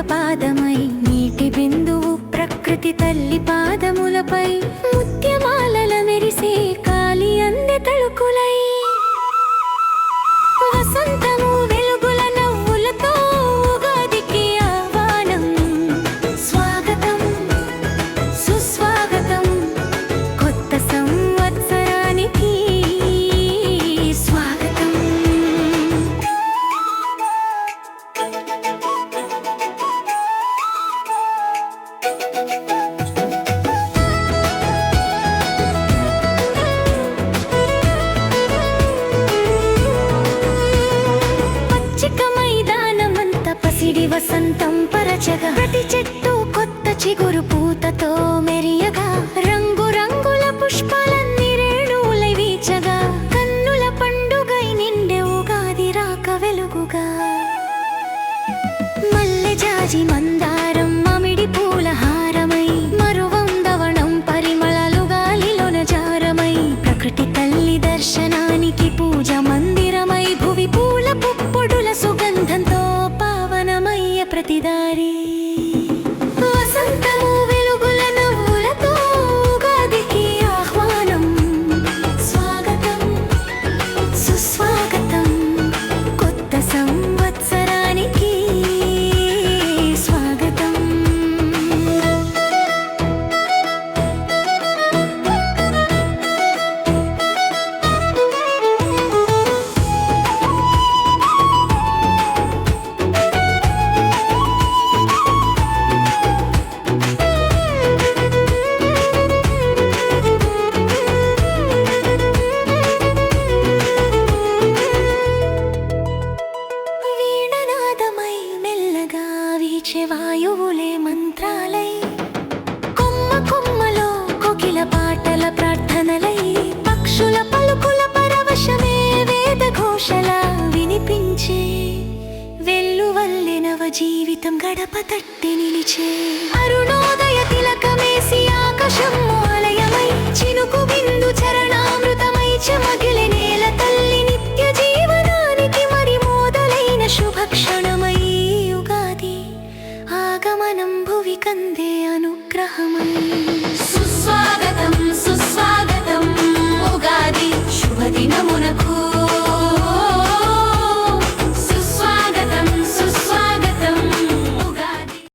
పాదమై నీటి బిందువు ప్రకృతి తల్లి పాదములపై ముత్యమాలల మెరిసే కాలి అందె తళుకులై వసంతము వెలుగుల నవ్వులతో ఉగాదికి ఆహ్వానం స్వాగతం సుస్వాగతం కొత్త సంవత్సరానికి స్వాగతం. పసిడి వసంతం పరచగా ప్రతి చెట్టు కొత్త చిగురు పూతతో మెరియగా రంగు రంగుల పుష్పాలన్నీ రేణువులై వీచగా కన్నుల పండుగై నిండే ఉగాది రాక వెలుగుగా మల్లె జాజి మందారం మామిడి పూల హారమై మరువందవనం పరిమళాలు గాలిలోన జారమై ప్రకృతి తల్లి దర్శనానికి పూజ మందిరమై భువి పూల పుప్పొడుల సుగంధంతో ప్రతిదారి వసంతము వెలుగుల నవ్వులతో ఉగాదికి ఆహ్వానం స్వాగతం సుస్వాగతం కొత్త సంవత్సరానికి స్వాగతం. వాయువులే మంత్రాలై కొమ్మ కొమ్మలో కోకిల పాటల ప్రార్థనలై పక్షుల పలుకుల పరవశమే వేద ఘోషల వినిపించే వెల్లువల్లె నవ జీవితం గడప తట్టి నిలిచే అరుణోదయ తిలకమేసి ఆకాశం ఆలయమై చినుకు బిందు చరణామృతమై చెమగిలే నేల తల్లి నిత్య జీవనానికి మరి మొదలైన శుభక్షణమై ఆగమనం భువి కందే అనుగ్రహమై